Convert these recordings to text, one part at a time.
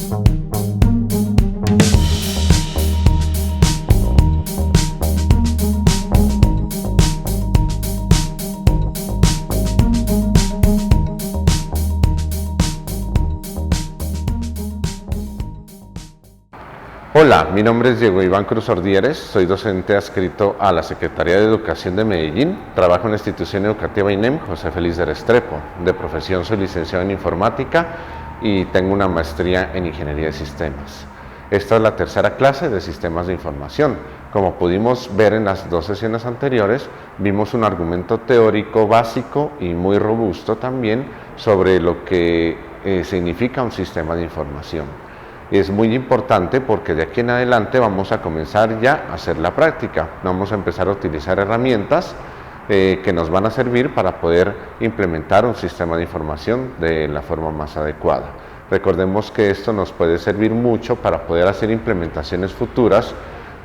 Hola, mi nombre es Diego Iván Cruz Ordieres, soy docente adscrito a la Secretaría de Educación de Medellín, trabajo en la institución educativa INEM José Félix de Restrepo, de profesión soy licenciado en informática y tengo una maestría en ingeniería de sistemas. Esta es la tercera clase de sistemas de información. Como pudimos ver en las dos sesiones anteriores, vimos un argumento teórico básico y muy robusto también sobre lo que significa un sistema de información. Es muy importante porque de aquí en adelante vamos a comenzar ya a hacer la práctica. Vamos a empezar a utilizar herramientas que nos van a servir para poder implementar un sistema de información de la forma más adecuada. Recordemos que esto nos puede servir mucho para poder hacer implementaciones futuras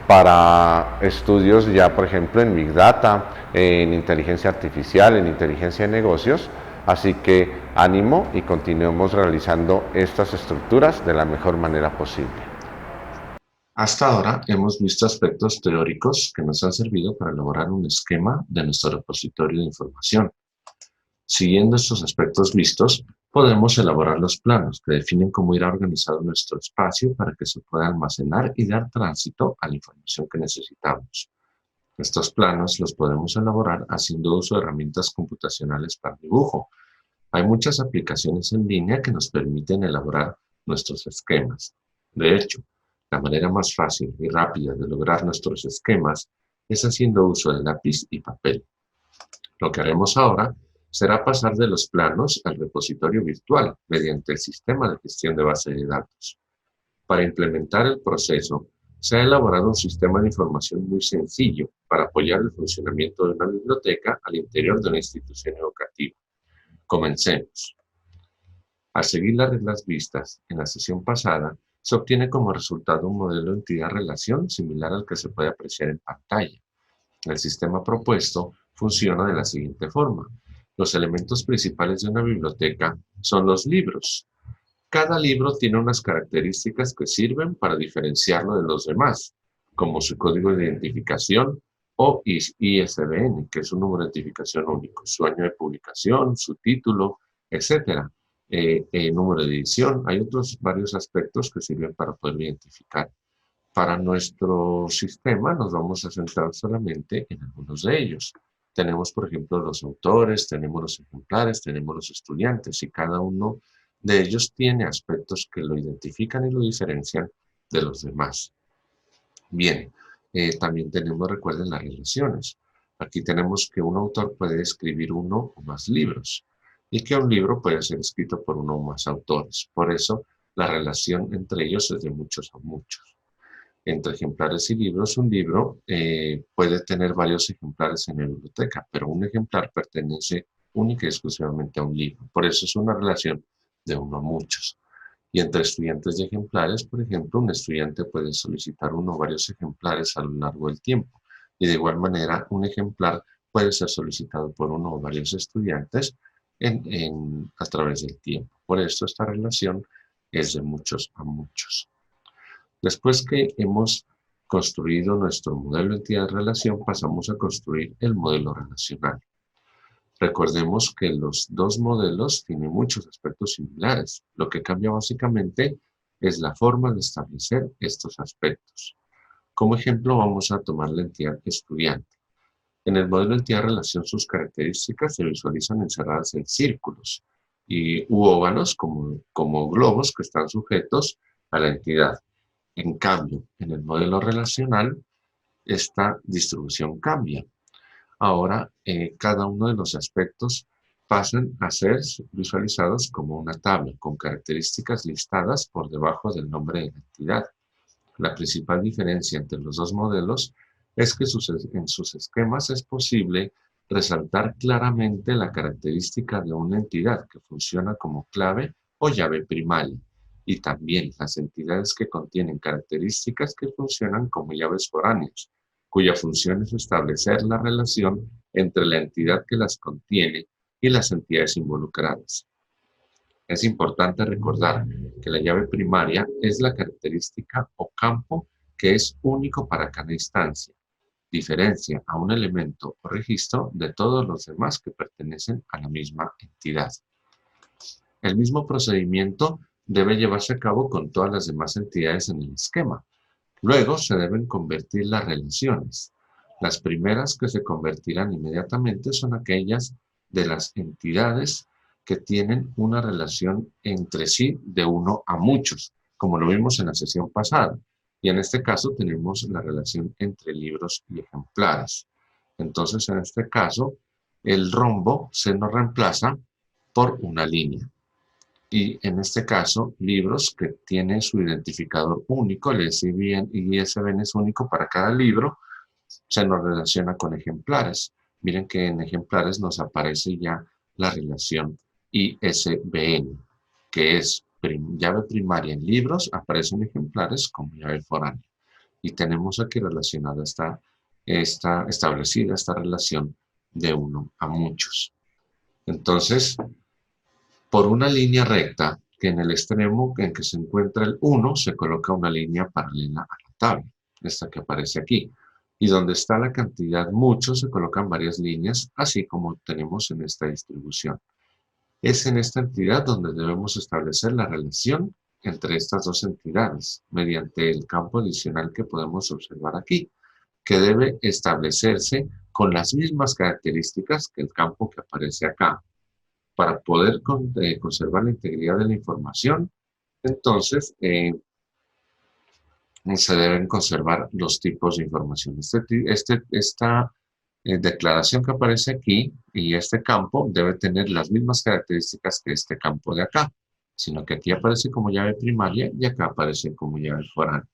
para estudios ya, por ejemplo, en Big Data, en inteligencia artificial, en inteligencia de negocios. Así que ánimo y continuemos realizando estas estructuras de la mejor manera posible. Hasta ahora hemos visto aspectos teóricos que nos han servido para elaborar un esquema de nuestro repositorio de información. Siguiendo estos aspectos vistos, podemos elaborar los planos que definen cómo irá organizado nuestro espacio para que se pueda almacenar y dar tránsito a la información que necesitamos. Estos planos los podemos elaborar haciendo uso de herramientas computacionales para dibujo. Hay muchas aplicaciones en línea que nos permiten elaborar nuestros esquemas. De hecho, la manera más fácil y rápida de lograr nuestros esquemas es haciendo uso de lápiz y papel. Lo que haremos ahora será pasar de los planos al repositorio virtual mediante el sistema de gestión de base de datos. Para implementar el proceso, se ha elaborado un sistema de información muy sencillo para apoyar el funcionamiento de una biblioteca al interior de una institución educativa. Comencemos. Al seguir las reglas vistas en la sesión pasada, se obtiene como resultado un modelo de entidad-relación similar al que se puede apreciar en pantalla. El sistema propuesto funciona de la siguiente forma. Los elementos principales de una biblioteca son los libros. Cada libro tiene unas características que sirven para diferenciarlo de los demás, como su código de identificación o ISBN, que es un número de identificación único, su año de publicación, su título, etc. Número de edición. Hay otros varios aspectos que sirven para poder identificar. Para nuestro sistema nos vamos a centrar solamente en algunos de ellos. Tenemos, por ejemplo, los autores, tenemos los ejemplares, tenemos los estudiantes y cada uno de ellos tiene aspectos que lo identifican y lo diferencian de los demás. Bien, también tenemos, recuerden, las relaciones. Aquí tenemos que un autor puede escribir uno o más libros y que un libro puede ser escrito por uno o más autores. Por eso, la relación entre ellos es de muchos a muchos. Entre ejemplares y libros, un libro puede tener varios ejemplares en la biblioteca, pero un ejemplar pertenece única y exclusivamente a un libro. Por eso es una relación de uno a muchos. Y entre estudiantes y ejemplares, por ejemplo, un estudiante puede solicitar uno o varios ejemplares a lo largo del tiempo. Y de igual manera, un ejemplar puede ser solicitado por uno o varios estudiantes a través del tiempo. Por esto esta relación es de muchos a muchos. Después que hemos construido nuestro modelo entidad-relación, pasamos a construir el modelo relacional. Recordemos que los dos modelos tienen muchos aspectos similares. Lo que cambia básicamente es la forma de establecer estos aspectos. Como ejemplo, vamos a tomar la entidad estudiante. En el modelo entidad-relación, sus características se visualizan encerradas en círculos u óvalos como globos que están sujetos a la entidad. En cambio, en el modelo relacional, esta distribución cambia. Ahora, cada uno de los aspectos pasan a ser visualizados como una tabla con características listadas por debajo del nombre de la entidad. La principal diferencia entre los dos modelos es que en sus esquemas es posible resaltar claramente la característica de una entidad que funciona como clave o llave primaria, y también las entidades que contienen características que funcionan como llaves foráneas, cuya función es establecer la relación entre la entidad que las contiene y las entidades involucradas. Es importante recordar que la llave primaria es la característica o campo que es único para cada instancia. Diferencia a un elemento o registro de todos los demás que pertenecen a la misma entidad. El mismo procedimiento debe llevarse a cabo con todas las demás entidades en el esquema. Luego se deben convertir las relaciones. Las primeras que se convertirán inmediatamente son aquellas de las entidades que tienen una relación entre sí de uno a muchos, como lo vimos en la sesión pasada. Y en este caso tenemos la relación entre libros y ejemplares. Entonces, en este caso, el rombo se nos reemplaza por una línea. Y en este caso, libros que tiene su identificador único, el ISBN es único para cada libro, se nos relaciona con ejemplares. Miren que en ejemplares nos aparece ya la relación ISBN, que es llave primaria en libros, aparecen ejemplares como llave foránea. Y tenemos aquí relacionada establecida esta relación de uno a muchos. Entonces, por una línea recta, que en el extremo en que se encuentra el 1, se coloca una línea paralela a la tabla, esta que aparece aquí. Y donde está la cantidad muchos, se colocan varias líneas, así como tenemos en esta distribución. Es en esta entidad donde debemos establecer la relación entre estas dos entidades, mediante el campo adicional que podemos observar aquí, que debe establecerse con las mismas características que el campo que aparece acá. Para poder conservar la integridad de la información, entonces se deben conservar los tipos de información. Esta declaración que aparece aquí y este campo debe tener las mismas características que este campo de acá, sino que aquí aparece como llave primaria y acá aparece como llave foránea.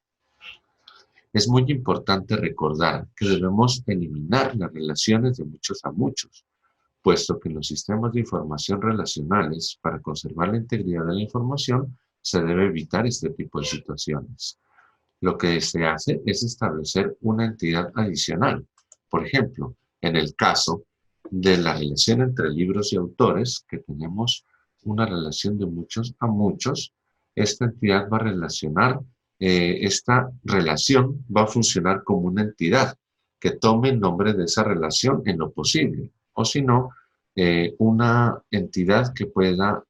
Es muy importante recordar que debemos eliminar las relaciones de muchos a muchos, puesto que en los sistemas de información relacionales, para conservar la integridad de la información, se debe evitar este tipo de situaciones. Lo que se hace es establecer una entidad adicional. Por ejemplo, en el caso de la relación entre libros y autores, que tenemos una relación de muchos a muchos, esta entidad va a relacionar, esta relación va a funcionar como una entidad que tome el nombre de esa relación en lo posible, o si no, una entidad que pueda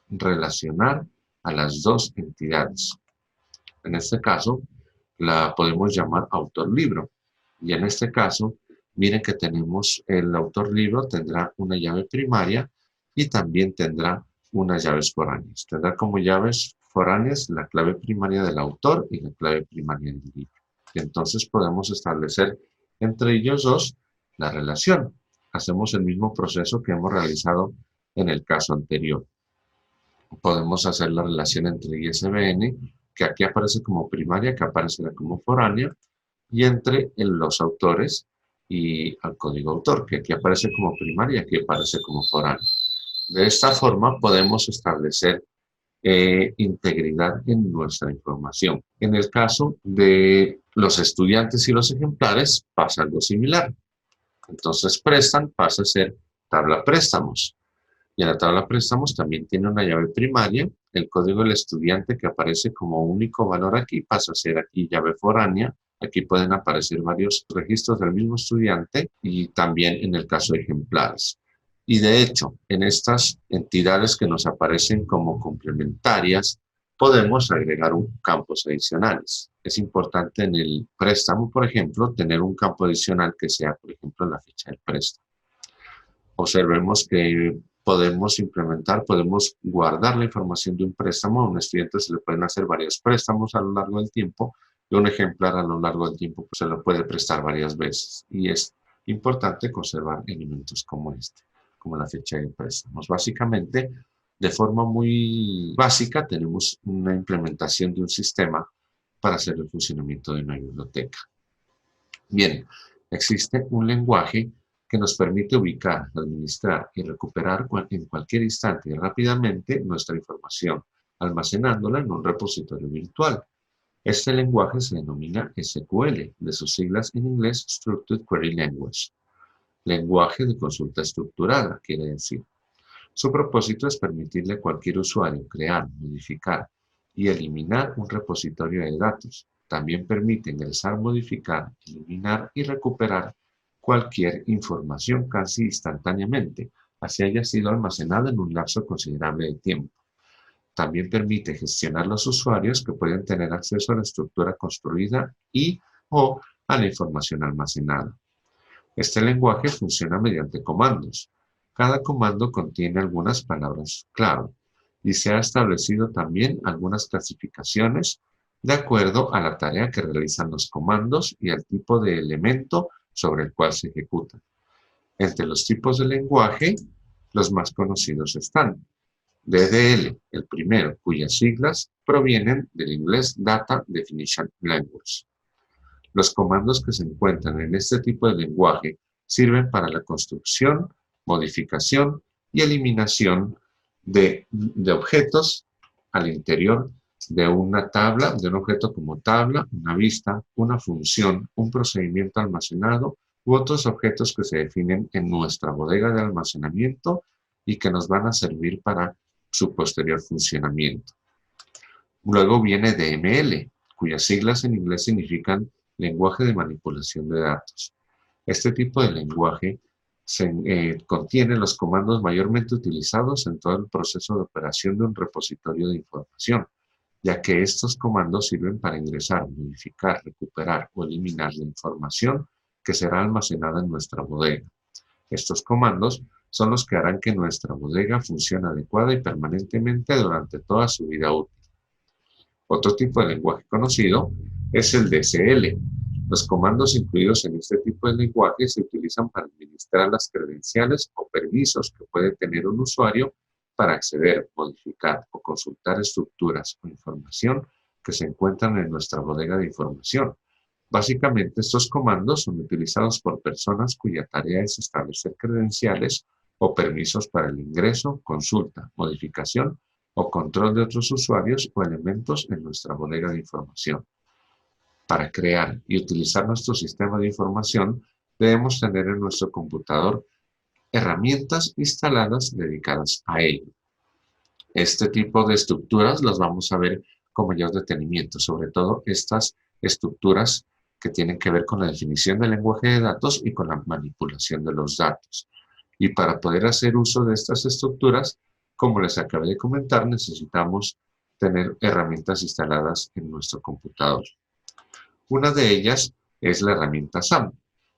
relacionar a las dos entidades. En este caso, la podemos llamar autor-libro. Y en este caso, miren que tenemos el autor-libro, tendrá una llave primaria y también tendrá unas llaves foráneas. Tendrá como llaves foráneas la clave primaria del autor y la clave primaria del libro. Y entonces podemos establecer entre ellos dos la relación. Hacemos el mismo proceso que hemos realizado en el caso anterior. Podemos hacer la relación entre ISBN, que aquí aparece como primaria, que aparecerá como foránea, y entre los autores y al código autor, que aquí aparece como primaria y aquí aparece como foránea. De esta forma podemos establecer integridad en nuestra información. En el caso de los estudiantes y los ejemplares pasa algo similar. Entonces prestan pasa a ser tabla préstamos. Y en la tabla préstamos también tiene una llave primaria. El código del estudiante que aparece como único valor aquí pasa a ser aquí llave foránea. Aquí pueden aparecer varios registros del mismo estudiante y también en el caso de ejemplares. Y de hecho, en estas entidades que nos aparecen como complementarias, podemos agregar campos adicionales. Es importante en el préstamo, por ejemplo, tener un campo adicional que sea, por ejemplo, la fecha del préstamo. Observemos que podemos guardar la información de un préstamo. A un estudiante se le pueden hacer varios préstamos a lo largo del tiempo y un ejemplar a lo largo del tiempo pues, se lo puede prestar varias veces. Y es importante conservar elementos como este, como la fecha de préstamos. Básicamente, de forma muy básica, tenemos una implementación de un sistema para hacer el funcionamiento de una biblioteca. Bien, existe un lenguaje que nos permite ubicar, administrar y recuperar en cualquier instante y rápidamente nuestra información, almacenándola en un repositorio virtual. Este lenguaje se denomina SQL, de sus siglas en inglés Structured Query Language. Lenguaje de consulta estructurada, quiere decir. Su propósito es permitirle a cualquier usuario crear, modificar y eliminar un repositorio de datos. También permite ingresar, modificar, eliminar y recuperar cualquier información casi instantáneamente, así haya sido almacenada en un lapso considerable de tiempo. También permite gestionar los usuarios que pueden tener acceso a la estructura construida y o a la información almacenada. Este lenguaje funciona mediante comandos. Cada comando contiene algunas palabras clave y se ha establecido también algunas clasificaciones de acuerdo a la tarea que realizan los comandos y al tipo de elemento sobre el cual se ejecutan. Entre los tipos de lenguaje, los más conocidos están DDL, el primero, cuyas siglas provienen del inglés Data Definition Language. Los comandos que se encuentran en este tipo de lenguaje sirven para la construcción, modificación y eliminación de objetos al interior de una tabla, de un objeto como tabla, una vista, una función, un procedimiento almacenado u otros objetos que se definen en nuestra bodega de almacenamiento y que nos van a servir para su posterior funcionamiento. Luego viene DML, cuyas siglas en inglés significan lenguaje de manipulación de datos. Este tipo de lenguaje contiene los comandos mayormente utilizados en todo el proceso de operación de un repositorio de información, ya que estos comandos sirven para ingresar, modificar, recuperar o eliminar la información que será almacenada en nuestra bodega. Estos comandos son los que harán que nuestra bodega funcione adecuada y permanentemente durante toda su vida útil. Otro tipo de lenguaje conocido es el DCL. Los comandos incluidos en este tipo de lenguaje se utilizan para administrar las credenciales o permisos que puede tener un usuario para acceder, modificar o consultar estructuras o información que se encuentran en nuestra bodega de información. Básicamente, estos comandos son utilizados por personas cuya tarea es establecer credenciales o permisos para el ingreso, consulta, modificación o control de otros usuarios o elementos en nuestra bodega de información. Para crear y utilizar nuestro sistema de información, debemos tener en nuestro computador herramientas instaladas dedicadas a ello. Este tipo de estructuras las vamos a ver con mayor detenimiento, sobre todo estas estructuras que tienen que ver con la definición del lenguaje de datos y con la manipulación de los datos. Y para poder hacer uso de estas estructuras, como les acabé de comentar, necesitamos tener herramientas instaladas en nuestro computador. Una de ellas es la herramienta SAM,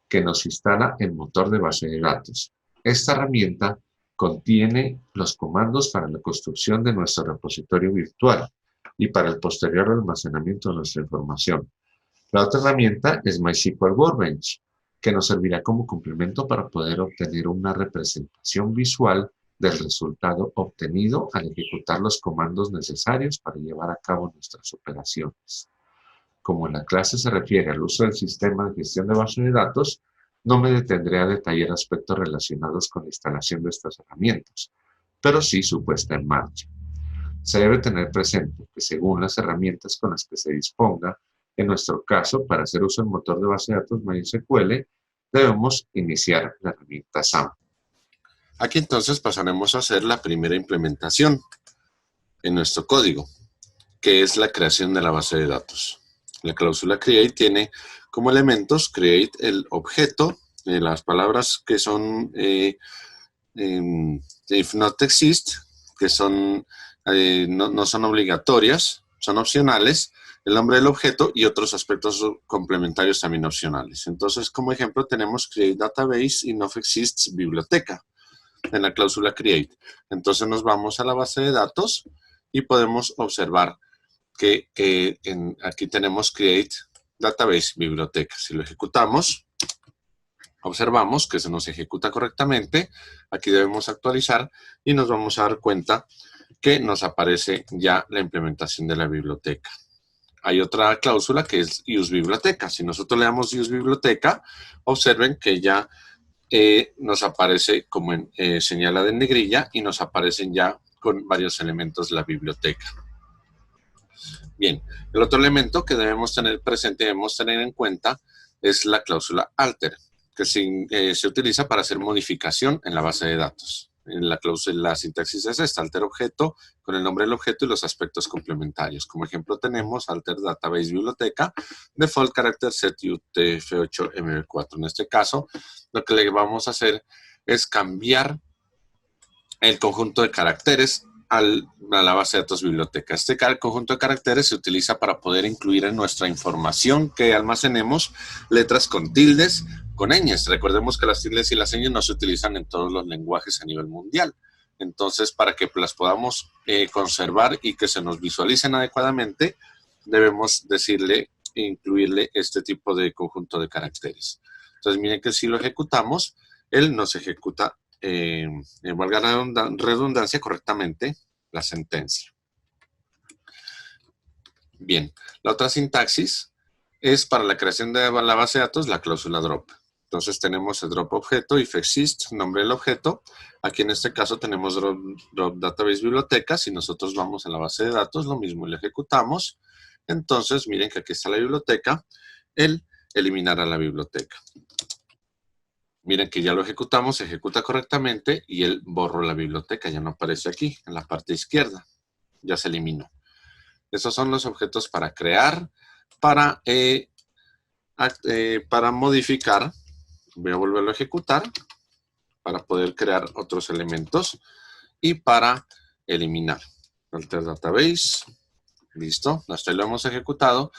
que nos instala el motor de base de datos. Esta herramienta contiene los comandos para la construcción de nuestro repositorio virtual y para el posterior almacenamiento de nuestra información. La otra herramienta es MySQL Workbench, que nos servirá como complemento para poder obtener una representación visual del resultado obtenido al ejecutar los comandos necesarios para llevar a cabo nuestras operaciones. Como en la clase se refiere al uso del sistema de gestión de base de datos, no me detendré a detallar aspectos relacionados con la instalación de estas herramientas, pero sí su puesta en marcha. Se debe tener presente que según las herramientas con las que se disponga, en nuestro caso, para hacer uso del motor de base de datos MySQL, debemos iniciar la herramienta SAM. Aquí entonces pasaremos a hacer la primera implementación en nuestro código, que es la creación de la base de datos. La cláusula create tiene como elementos create el objeto, las palabras que son if not exist, que son, no son obligatorias, son opcionales, el nombre del objeto y otros aspectos complementarios también opcionales. Entonces, como ejemplo, tenemos create database y no exists biblioteca en la cláusula create. Entonces nos vamos a la base de datos y podemos observar que aquí tenemos create database biblioteca. Si lo ejecutamos, observamos que se nos ejecuta correctamente. Aquí debemos actualizar y nos vamos a dar cuenta que nos aparece ya la implementación de la biblioteca. Hay otra cláusula que es use biblioteca. Si nosotros le damos use biblioteca, observen que ya nos aparece como señalada en negrilla y nos aparecen ya con varios elementos la biblioteca. Bien, el otro elemento que debemos tener presente, debemos tener en cuenta, es la cláusula alter, que se utiliza para hacer modificación en la base de datos. la sintaxis es esta: alter objeto con el nombre del objeto y los aspectos complementarios. Como ejemplo tenemos alter database biblioteca, default character set UTF-8 MB4. En este caso, lo que le vamos a hacer es cambiar el conjunto de caracteres a la base de datos biblioteca. Este conjunto de caracteres se utiliza para poder incluir en nuestra información que almacenemos letras con tildes, con ñes. Recordemos que las tildes y las ñes no se utilizan en todos los lenguajes a nivel mundial. Entonces, para que las podamos conservar y que se nos visualicen adecuadamente, debemos decirle, incluirle este tipo de conjunto de caracteres. Entonces, miren que si lo ejecutamos, él nos ejecuta, valga la redundancia, correctamente la sentencia. Bien, la otra sintaxis es para la creación de la base de datos, la cláusula drop. Entonces tenemos el drop objeto, if exist, nombre del objeto. Aquí en este caso tenemos drop database biblioteca. Si nosotros vamos a la base de datos, lo mismo, y lo ejecutamos. Entonces, miren que aquí está la biblioteca. Él eliminará la biblioteca. Miren que ya lo ejecutamos, se ejecuta correctamente y él borró la biblioteca. Ya no aparece aquí, en la parte izquierda. Ya se eliminó. Esos son los objetos para crear, para modificar. Voy a volverlo a ejecutar para poder crear otros elementos y para eliminar. Alter database. Listo. Hasta ahí lo hemos ejecutado.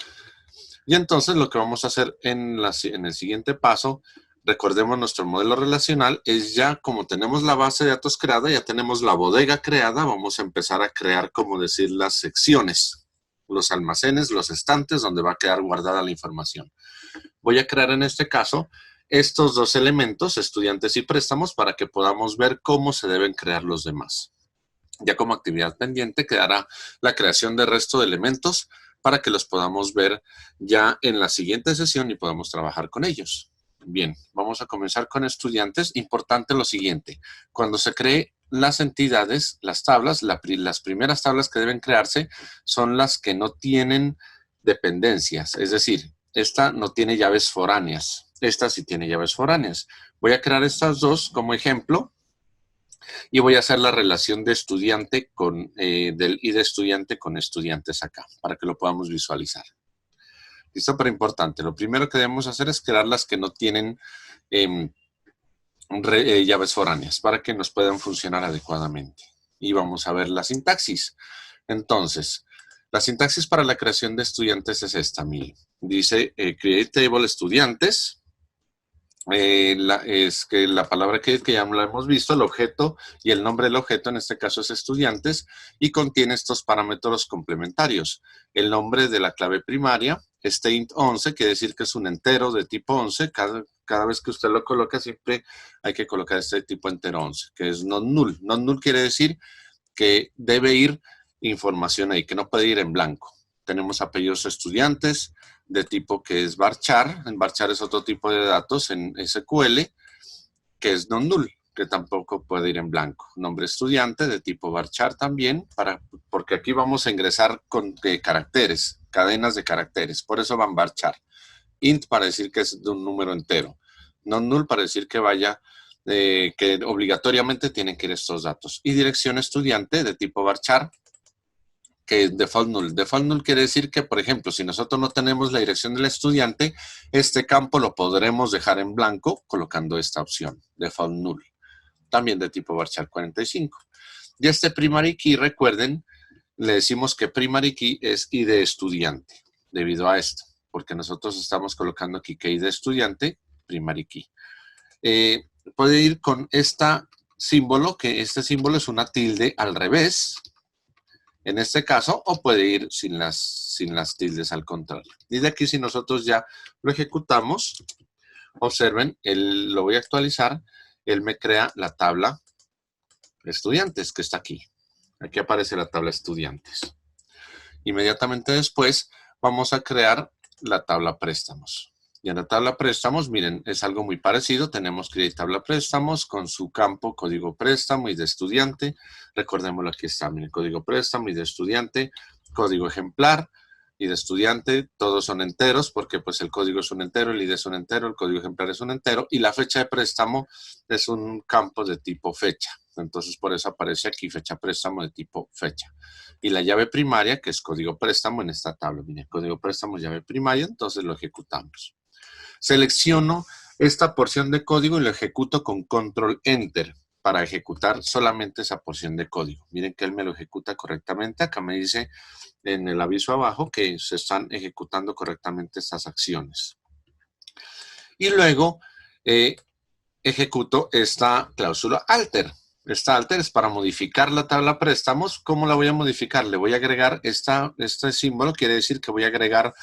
Y entonces lo que vamos a hacer en el siguiente paso, recordemos nuestro modelo relacional, es ya como tenemos la base de datos creada, ya tenemos la bodega creada, vamos a empezar a crear, como decir, las secciones, los almacenes, los estantes donde va a quedar guardada la información. Voy a crear en este caso estos dos elementos, estudiantes y préstamos, para que podamos ver cómo se deben crear los demás. Ya como actividad pendiente quedará la creación del resto de elementos para que los podamos ver ya en la siguiente sesión y podamos trabajar con ellos. Bien, vamos a comenzar con estudiantes. Importante lo siguiente: cuando se cree las entidades, las tablas, las primeras tablas que deben crearse son las que no tienen dependencias, es decir, esta no tiene llaves foráneas. Esta sí tiene llaves foráneas. Voy a crear estas dos como ejemplo y voy a hacer la relación de estudiante con, del id de estudiante con estudiantes acá, para que lo podamos visualizar. Listo, pero importante. Lo primero que debemos hacer es crear las que no tienen llaves foráneas, para que nos puedan funcionar adecuadamente. Y vamos a ver la sintaxis. Entonces, la sintaxis para la creación de estudiantes es esta, miren. Dice create table estudiantes. Es que la palabra que ya la hemos visto, el objeto y el nombre del objeto, en este caso es estudiantes, y contiene estos parámetros complementarios. El nombre de la clave primaria, este int 11, quiere decir que es un entero de tipo 11. Cada vez que usted lo coloca, siempre hay que colocar este tipo entero 11, que es non null. Non null quiere decir que debe ir información ahí, que no puede ir en blanco. Tenemos apellidos estudiantes de tipo que es varchar. En varchar es otro tipo de datos en SQL, que es non-null, que tampoco puede ir en blanco. Nombre estudiante de tipo varchar también, porque aquí vamos a ingresar con caracteres, cadenas de caracteres. Por eso van varchar. Int para decir que es de un número entero. Non-null para decir que vaya, que obligatoriamente tienen que ir estos datos. Y dirección estudiante de tipo varchar, que es default null. Default null quiere decir que, por ejemplo, si nosotros no tenemos la dirección del estudiante, este campo lo podremos dejar en blanco colocando esta opción, default null. También de tipo varchar 45. Y este primary key, recuerden, le decimos que primary key es id de estudiante, debido a esto, porque nosotros estamos colocando aquí que id de estudiante, primary key. Puede ir con este símbolo, que este símbolo es una tilde al revés, en este caso, o puede ir sin las tildes al contrario. Y de aquí, si nosotros ya lo ejecutamos, observen, lo voy a actualizar, él me crea la tabla estudiantes, que está aquí. Aquí aparece la tabla estudiantes. Inmediatamente después, vamos a crear la tabla préstamos. Y en la tabla préstamos, miren, es algo muy parecido. Tenemos create tabla préstamos con su campo código préstamo y de estudiante. Recordémoslo, aquí está, miren, código préstamo y de estudiante, código ejemplar y de estudiante. Todos son enteros porque pues el código es un entero, el ID es un entero, el código ejemplar es un entero y la fecha de préstamo es un campo de tipo fecha. Entonces, por eso aparece aquí fecha préstamo de tipo fecha. Y la llave primaria, que es código préstamo en esta tabla. Miren, código préstamo, llave primaria, entonces lo ejecutamos. Selecciono esta porción de código y lo ejecuto con control enter para ejecutar solamente esa porción de código. Miren que él me lo ejecuta correctamente. Acá me dice en el aviso abajo que se están ejecutando correctamente estas acciones. Y luego ejecuto esta cláusula alter. Esta alter es para modificar la tabla préstamos. ¿Cómo la voy a modificar? Le voy a agregar este símbolo, quiere decir que voy a agregar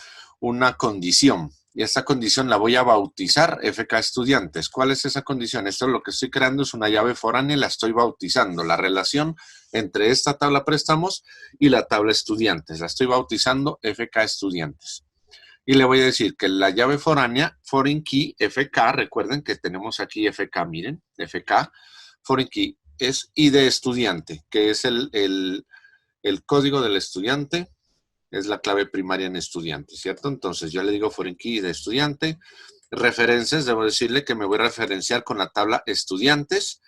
una condición. Y esta condición la voy a bautizar FK estudiantes. ¿Cuál es esa condición? Esto lo que estoy creando es una llave foránea y la estoy bautizando. La relación entre esta tabla préstamos y la tabla estudiantes. La estoy bautizando FK estudiantes. Y le voy a decir que la llave foránea, foreign key, FK, recuerden que tenemos aquí FK, miren, FK, foreign key, es ID estudiante, que es el código del estudiante, es la clave primaria en estudiante, ¿cierto? Entonces yo le digo foreign key de estudiante. Referencias, debo decirle que me voy a referenciar con la tabla estudiantes,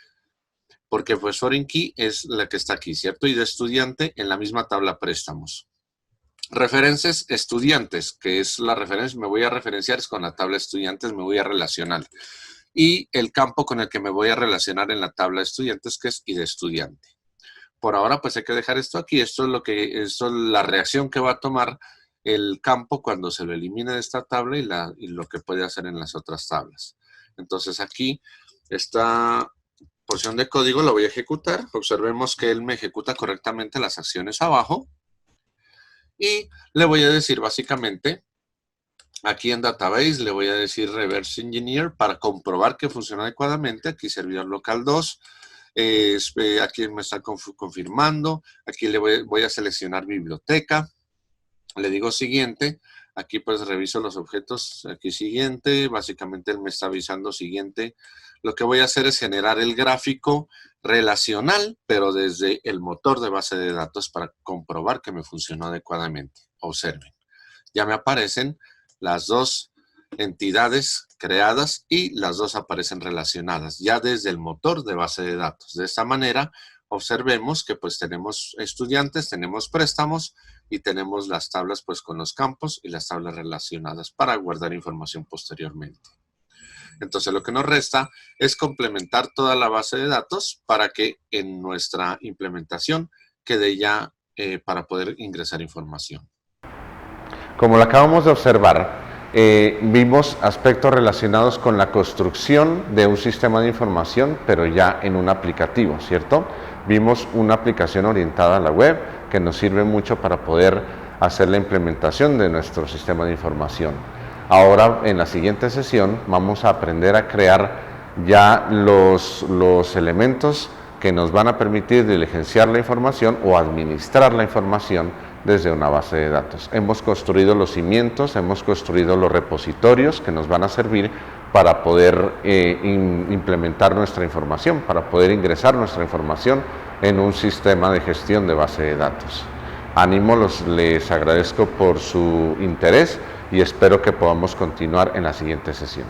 porque pues foreign key es la que está aquí, ¿cierto? Y de estudiante en la misma tabla préstamos. Referencias estudiantes, que es la referencia, me voy a referenciar con la tabla estudiantes, me voy a relacionar. Y el campo con el que me voy a relacionar en la tabla estudiantes, que es ID estudiante. Por ahora, pues hay que dejar esto aquí. Esto es la reacción que va a tomar el campo cuando se lo elimine de esta tabla y lo que puede hacer en las otras tablas. Entonces aquí, esta porción de código la voy a ejecutar. Observemos que él me ejecuta correctamente las acciones abajo. Y le voy a decir básicamente, aquí en Database, le voy a decir Reverse Engineer para comprobar que funciona adecuadamente. Aquí servidor local 2. Aquí me está confirmando. Aquí le voy a seleccionar biblioteca. Le digo siguiente. Aquí pues reviso los objetos. Aquí siguiente. Básicamente él me está avisando siguiente. Lo que voy a hacer es generar el gráfico relacional, pero desde el motor de base de datos para comprobar que me funcionó adecuadamente. Observen. Ya me aparecen las dos entidades creadas y las dos aparecen relacionadas ya desde el motor de base de datos. De esta manera, observemos que pues tenemos estudiantes, tenemos préstamos y tenemos las tablas pues con los campos y las tablas relacionadas para guardar información posteriormente. Entonces lo que nos resta es complementar toda la base de datos para que en nuestra implementación quede ya para poder ingresar información. Como lo acabamos de observar, vimos aspectos relacionados con la construcción de un sistema de información, pero ya en un aplicativo, ¿cierto? Vimos una aplicación orientada a la web que nos sirve mucho para poder hacer la implementación de nuestro sistema de información. Ahora, en la siguiente sesión, vamos a aprender a crear ya los elementos que nos van a permitir diligenciar la información o administrar la información desde una base de datos. Hemos construido los cimientos, hemos construido los repositorios que nos van a servir para poder implementar nuestra información, para poder ingresar nuestra información en un sistema de gestión de base de datos. Ánimo, les agradezco por su interés y espero que podamos continuar en la siguiente sesión.